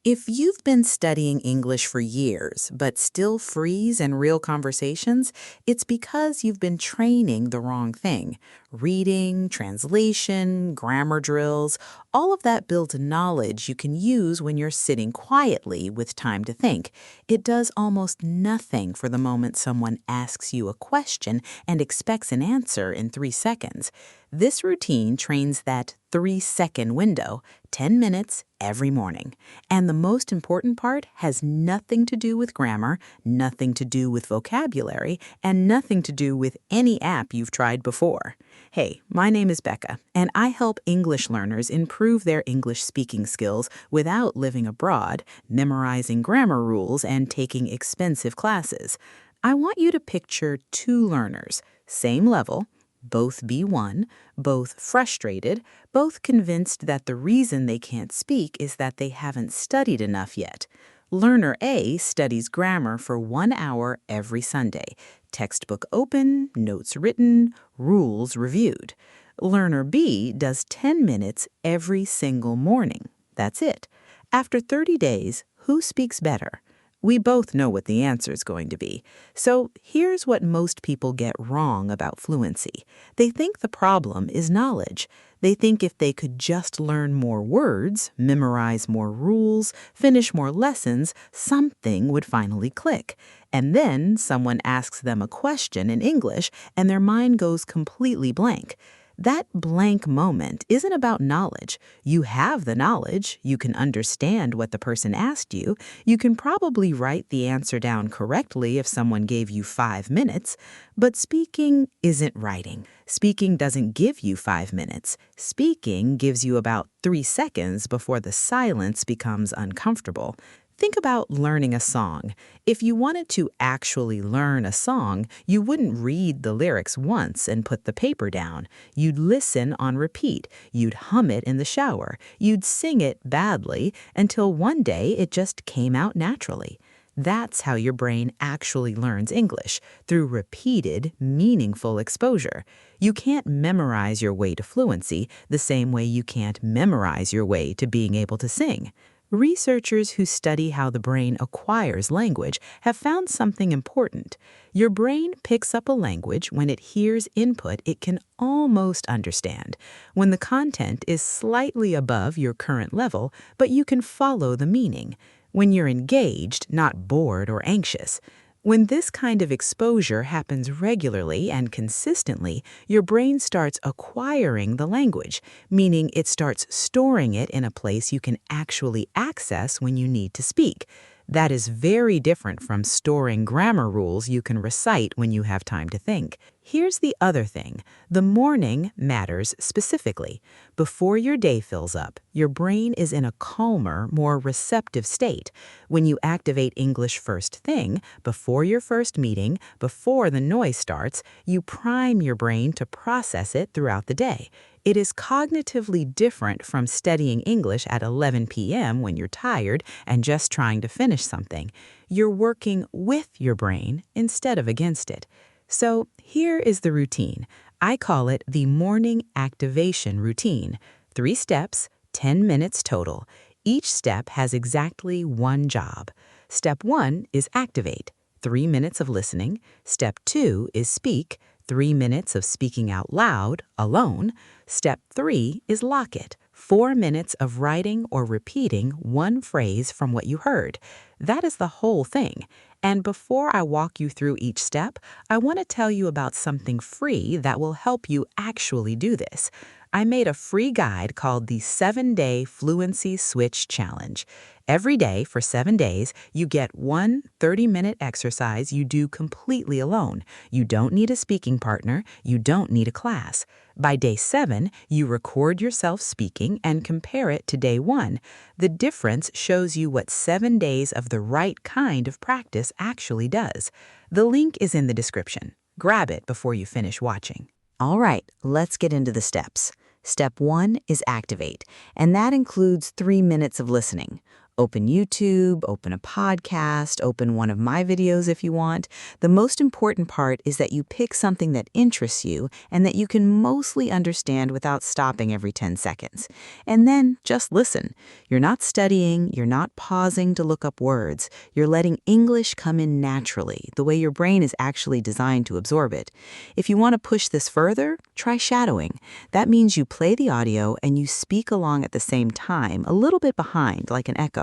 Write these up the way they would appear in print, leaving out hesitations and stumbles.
If you've been studying English for years but still freeze in real conversations, it's because you've been training the wrong thing. Reading, translation, grammar drills, all of that builds knowledge you can use when you're sitting quietly with time to think. It does almost nothing for the moment someone asks you a question and expects an answer in 3 seconds. This routine trains that 3-second window, 10 minutes every morning. And the most important part has nothing to do with grammar, nothing to do with vocabulary, and nothing to do with any app you've tried before. Hey, my name is Becca, and I help English learners improve their English speaking skills without living abroad, memorizing grammar rules, and taking expensive classes. I want you to picture two learners, same level, both B1, both frustrated, both convinced that the reason they can't speak is that they haven't studied enough yet. Learner A studies grammar for 1 hour every Sunday. Textbook open, notes written, rules reviewed. Learner B does 10 minutes every single morning. That's it. After 30 days, who speaks better? We both know what the answer is going to be. So here's what most people get wrong about fluency. They think the problem is knowledge. They think if they could just learn more words, memorize more rules, finish more lessons, something would finally click. And then someone asks them a question in English and their mind goes completely blank. That blank moment isn't about knowledge. You have the knowledge. You can understand what the person asked you. You can probably write the answer down correctly if someone gave you 5 minutes. But speaking isn't writing. Speaking doesn't give you 5 minutes. Speaking gives you about 3 seconds before the silence becomes uncomfortable. Think about learning a song. If you wanted to actually learn a song, you wouldn't read the lyrics once and put the paper down. You'd listen on repeat. You'd hum it in the shower. You'd sing it badly until one day it just came out naturally. That's how your brain actually learns English, through repeated, meaningful exposure. You can't memorize your way to fluency the same way you can't memorize your way to being able to sing. Researchers who study how the brain acquires language have found something important. Your brain picks up a language when it hears input it can almost understand, when the content is slightly above your current level, but you can follow the meaning, when you're engaged, not bored or anxious. When this kind of exposure happens regularly and consistently, your brain starts acquiring the language, meaning it starts storing it in a place you can actually access when you need to speak. That is very different from storing grammar rules you can recite when you have time to think. Here's the other thing. The morning matters specifically. Before your day fills up, your brain is in a calmer, more receptive state. When you activate English first thing, before your first meeting, before the noise starts, you prime your brain to process it throughout the day. It is cognitively different from studying English at 11 p.m. when you're tired and just trying to finish something. You're working with your brain instead of against it. So here is the routine. I call it the morning activation routine. 3 steps, 10 minutes total. Each step has exactly one job. Step 1 is activate, 3 minutes of listening. Step 2 is speak, 3 minutes of speaking out loud, alone. Step 3 is lock it, 4 minutes of writing or repeating one phrase from what you heard. That is the whole thing. And before I walk you through each step, I want to tell you about something free that will help you actually do this. I made a free guide called the 7-Day Fluency Switch Challenge. Every day for 7 days, you get one 30-minute exercise you do completely alone. You don't need a speaking partner. You don't need a class. By day 7, you record yourself speaking and compare it to day 1. The difference shows you what 7 days of the right kind of practice actually does. The link is in the description. Grab it before you finish watching. All right, let's get into the steps. Step 1 is activate, and that includes 3 minutes of listening. Open YouTube, open a podcast, open one of my videos if you want. The most important part is that you pick something that interests you and that you can mostly understand without stopping every 10 seconds. And then just listen. You're not studying, you're not pausing to look up words. You're letting English come in naturally, the way your brain is actually designed to absorb it. If you want to push this further, try shadowing. That means you play the audio and you speak along at the same time, a little bit behind, like an echo.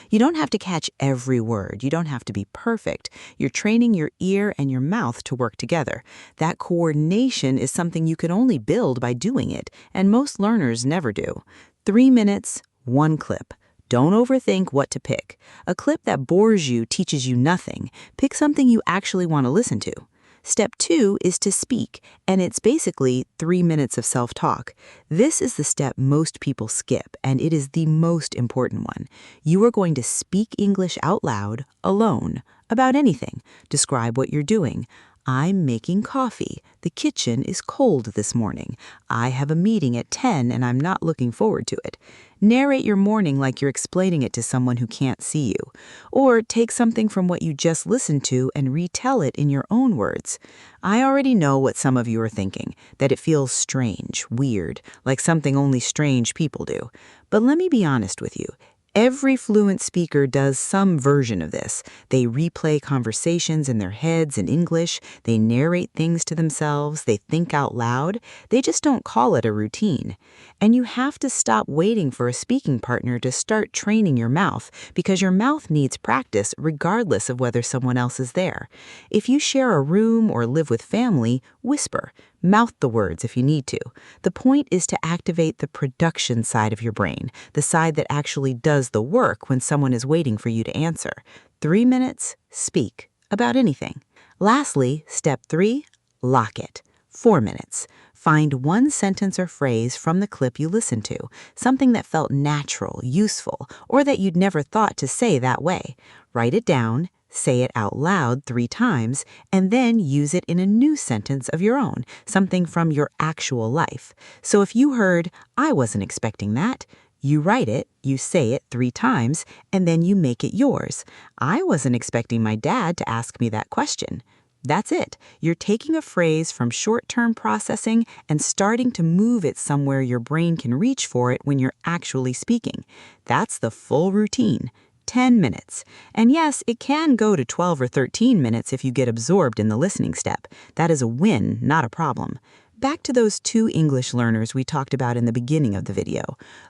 You don't have to catch every word. You don't have to be perfect. You're training your ear and your mouth to work together. That coordination is something you can only build by doing it, and most learners never do. 3 minutes, one clip. Don't overthink what to pick. A clip that bores you teaches you nothing. Pick something you actually want to listen to. Step 2 is to speak, and it's basically 3 minutes of self-talk. This is the step most people skip, and it is the most important one. You are going to speak English out loud, alone, about anything. Describe what you're doing. I'm making coffee. The kitchen is cold this morning. I have a meeting at 10 and I'm not looking forward to it. Narrate your morning like you're explaining it to someone who can't see you. Or take something from what you just listened to and retell it in your own words. I already know what some of you are thinking, that it feels strange, weird, like something only strange people do. But let me be honest with you. Every fluent speaker does some version of this. They replay conversations in their heads in English, they narrate things to themselves, they think out loud. They just don't call it a routine. And you have to stop waiting for a speaking partner to start training your mouth, because your mouth needs practice regardless of whether someone else is there. If you share a room or live with family, whisper. Mouth the words if you need to. The point is to activate the production side of your brain, the side that actually does the work when someone is waiting for you to answer. 3 minutes, speak about anything. Lastly, step 3, lock it. 4 minutes. Find one sentence or phrase from the clip you listened to, something that felt natural, useful, or that you'd never thought to say that way. Write it down. Say it out loud 3 times, and then use it in a new sentence of your own, something from your actual life. So if you heard, "I wasn't expecting that," you write it, you say it 3 times, and then you make it yours. "I wasn't expecting my dad to ask me that question." That's it. You're taking a phrase from short-term processing and starting to move it somewhere your brain can reach for it when you're actually speaking. That's the full routine. 10 minutes. And yes, it can go to 12 or 13 minutes if you get absorbed in the listening step. That is a win, not a problem. Back to those 2 English learners we talked about in the beginning of the video.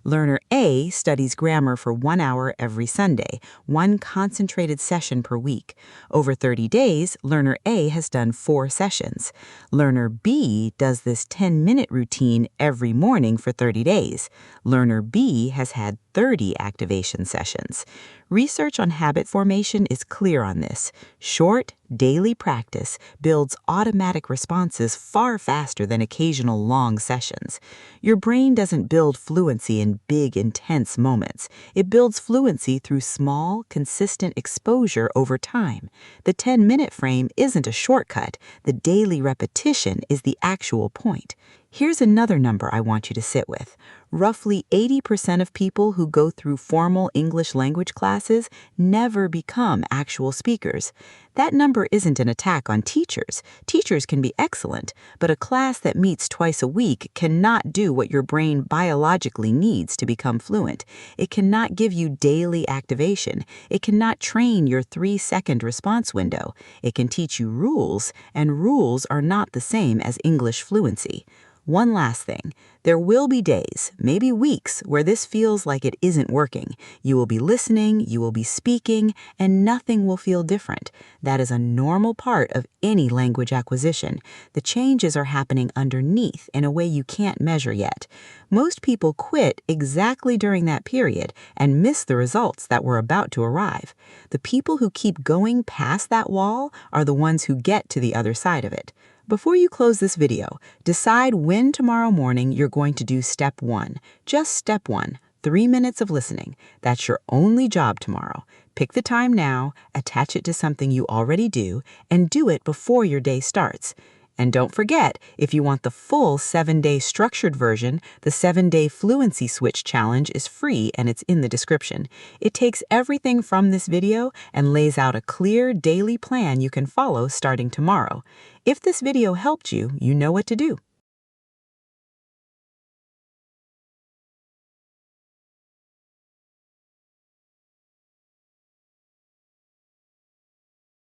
Learner A studies grammar for 1 hour every Sunday, 1 concentrated session per week. Over 30 days, Learner A has done 4 sessions. Learner B does this 10-minute routine every morning for 30 days. Learner B has had 30 activation sessions. Research on habit formation is clear on this. Short, daily practice builds automatic responses far faster than occasional long sessions. Your brain doesn't build fluency in big, intense moments. It builds fluency through small, consistent exposure over time. The 10-minute frame isn't a shortcut. The daily repetition is the actual point. Here's another number I want you to sit with. Roughly 80% of people who go through formal English language classes never become actual speakers. That number isn't an attack on teachers. Teachers can be excellent, but a class that meets twice a week cannot do what your brain biologically needs to become fluent. It cannot give you daily activation. It cannot train your 3-second response window. It can teach you rules, and rules are not the same as English fluency. One last thing. There will be days, maybe weeks, where this feels like it isn't working. You will be listening, you will be speaking, and nothing will feel different. That is a normal part of any language acquisition. The changes are happening underneath in a way you can't measure yet. Most people quit exactly during that period and miss the results that were about to arrive. The people who keep going past that wall are the ones who get to the other side of it. Before you close this video, decide when tomorrow morning you're going to do step 1. Just step 1, 3 minutes of listening. That's your only job tomorrow. Pick the time now, attach it to something you already do, and do it before your day starts. And don't forget, if you want the full 7-day structured version, the 7-day Fluency Switch Challenge is free and it's in the description. It takes everything from this video and lays out a clear daily plan you can follow starting tomorrow. If this video helped you, you know what to do.